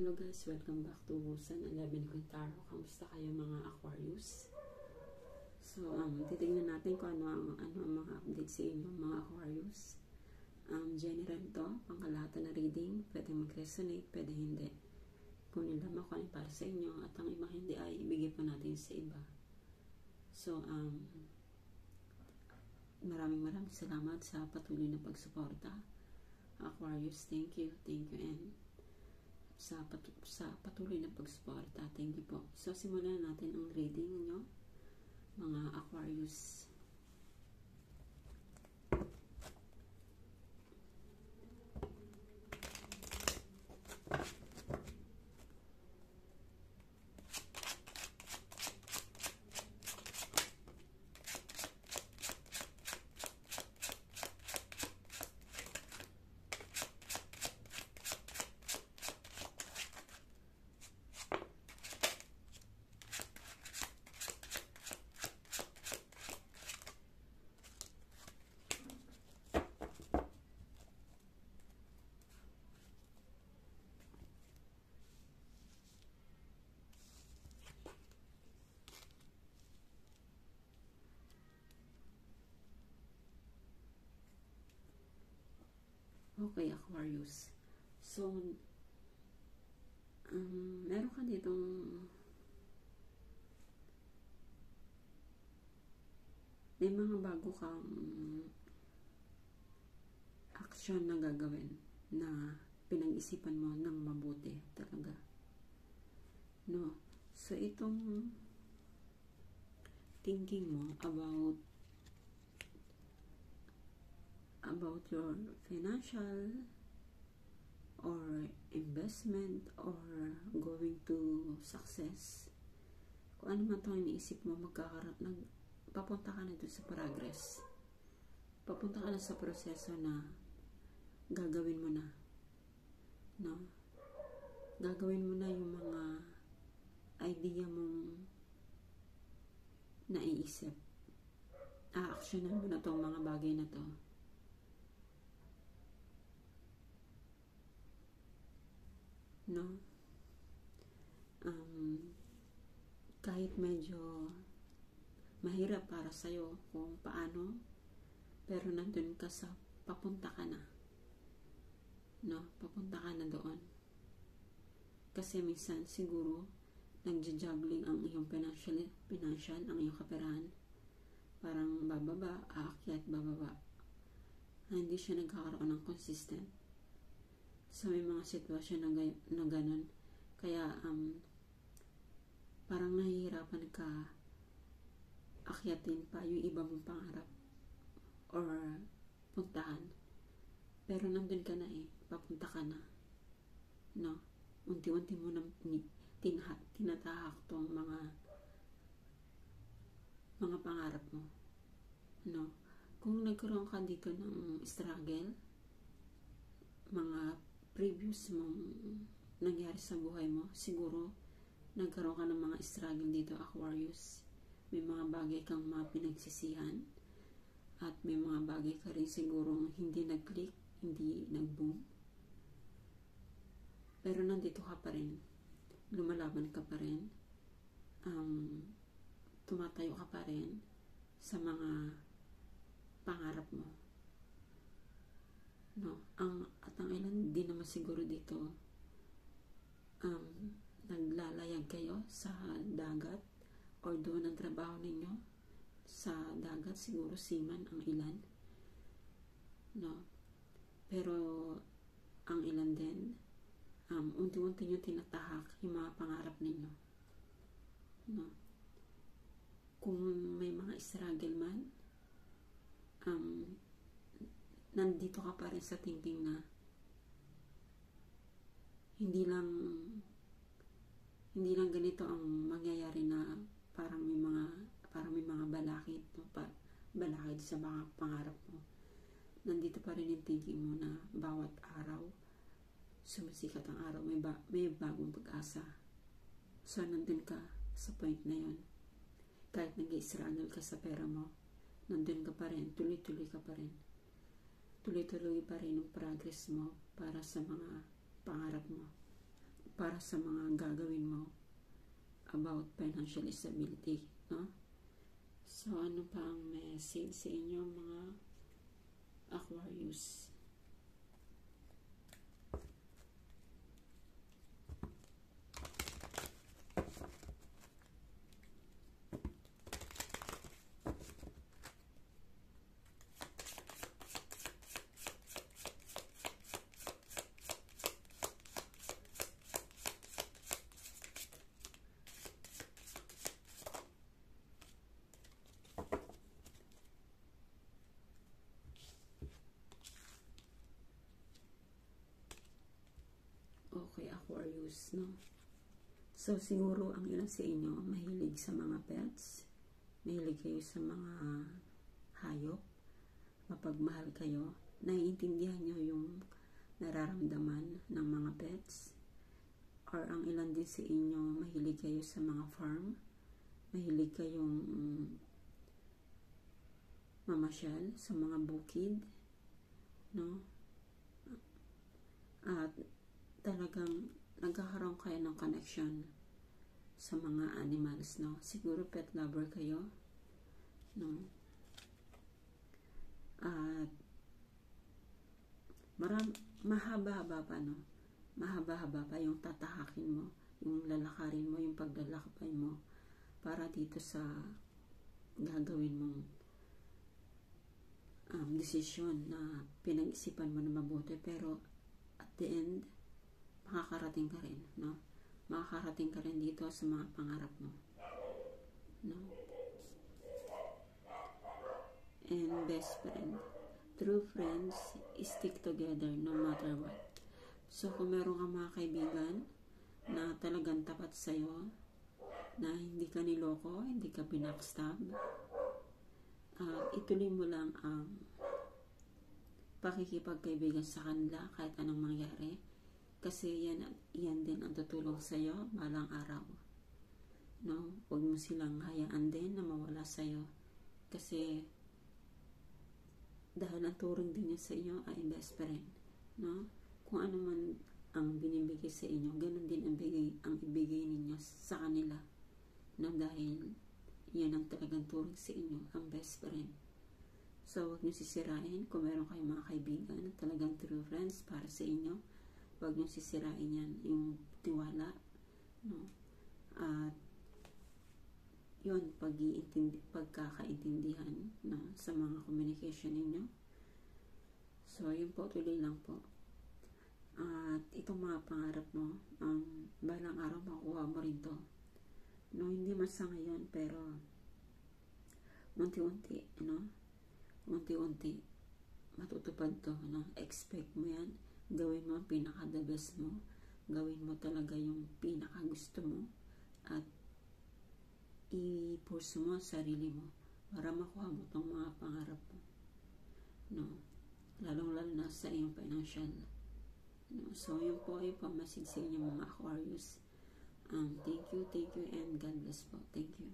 Hello guys, welcome back to Sun 11 Quintaro. Kamusta kayo mga Aquarius? So, titignan natin kung ano ang mga update sa inyo mga Aquarius. General to, pangkalahatan na reading, pwede mag-resonate, pwede hindi. Kunin lamang kung ano para sa inyo at ang ibang hindi ay ibigay pa natin sa iba. So, maraming salamat sa patuloy na pagsuporta. Aquarius, thank you and sa patuloy na pagsuporta. Thank you po. So, simulan natin ang reading nyo, mga Aquarius. Okay, Aquarius. So, meron ka ditong may mga bago kang action na gagawin na pinag-isipan mo ng mabuti talaga. No? So, itong thinking mo about your financial or investment or going to success, kung ano man itong iniisip mo, papunta ka na doon sa progress, papunta ka na sa proseso na gagawin mo na, no? Gagawin mo na yung mga idea mong naiisip, a-actionan mo na itong mga bagay na to. No? Kahit medyo mahirap para sa'yo kung paano, pero nandun ka sa papunta ka na. No? Papunta ka na doon. Kasi minsan siguro nagja-juggling ang iyong financial, ang iyong kaperahan. Parang bababa, aakyat, bababa. Hindi siya nagkakaroon ng consistent. So, may mga sitwasyon na ganun. Kaya, parang nahihirapan ka akyatin pa yung iba mong pangarap or puntahan. Pero nandun ka na papunta ka na. No? Unti-unti mo nang tinatahak tong mga pangarap mo. No? Kung nagkaroon ka dito ng struggle, mga previous mong nangyari sa buhay mo, siguro nagkaroon ka ng mga struggle dito, Aquarius. May mga bagay kang mga pinagsisihan at may mga bagay ka rin siguro hindi nag-click, hindi nag-boom. Pero nandito ka pa rin, lumalaban ka pa rin, tumatayo ka pa rin sa mga pangarap mo. No, ang ilan din naman siguro dito naglalayag kayo sa dagat or doon ang trabaho ninyo sa dagat, siguro seaman ang ilan, no? Pero ang ilan din unti-unti nyo tinatahak yung mga pangarap ninyo, no? Kung may mga struggle man, nandito ka pa rin sa thinking na hindi lang ganito ang mangyayari na parang may mga balakid, no? Balakid sa mga pangarap mo. Nandito pa rin yung thinking mo na bawat araw sumisikat ang araw, may bagong pag-asa. So nandun ka sa point na yun. Kahit nag-i-struggle ka sa pera mo, nandun ka pa rin, tuloy-tuloy ka pa rin. Tuloy-tuloy pa rin ang progress mo para sa mga pangarap mo. para sa mga gagawin mo about financial stability, no? So, ano pa ang message sa inyo mga Aquarius? Okay, Aquarius, no? So, siguro ang ilan sa inyo mahilig sa mga pets, mahilig kayo sa mga hayop, mapagmahal kayo, naiintindihan nyo yung nararamdaman ng mga pets, or ang ilan din sa inyo mahilig kayo sa mga farm, mahilig kayong mamasyal sa mga bukid, no? At talagang nagkakaroon kayo ng connection sa mga animals, no? Siguro pet lover kayo, no? At mahaba-haba pa, no? Mahaba-haba pa yung tatahakin mo, yung lalakarin mo, yung paglalakbay mo para dito sa gagawin mong desisyon na pinag-isipan mo na mabuti, pero at the end makakarating ka rin, no? Makakarating ka rin dito sa mga pangarap mo, no? And best friend, true friends stick together no matter what. So kung meron kang mga kaibigan na talagang tapat sa'yo, na hindi ka niloko, hindi ka binackstab, ituloy mo lang ang pakikipagkaibigan sa kanila kahit anong mangyari. Kasi yan din ang tutulong sa'yo balang araw. No? Huwag mo silang hayaan din na mawala sa'yo. Kasi dahil ang turing din niya sa inyo ay best friend. No? Kung ano man ang binibigay sa inyo, ganun din ang ibigay ninyo sa kanila. No? Dahil yan ang talagang turing sa inyo, ang best friend. So, huwag niyo sisirain kung meron kayong mga kaibigan na talagang true friends para sa inyo. Huwag nyo sisirain yan, yung tiwala, no? At yun, pagkakaintindihan, no? Sa mga communication ninyo. So, yun po, tuloy lang po. At itong mga pangarap mo, balang araw makuha mo rin to. No, hindi man sa ngayon, pero unti-unti, no? Unti-unti, matutupad to, no? Expect mo yan. Gawin mo ang pinaka-the best mo. Gawin mo talaga yung pinaka-gusto mo. At i-push mo ang sarili mo para makuha mo itong mga pangarap mo. No? Lalong-lalo na sa iyong financial. No? So, yun po ay pamasid sa inyo mga Aquarius. Thank you, and God bless po. Thank you.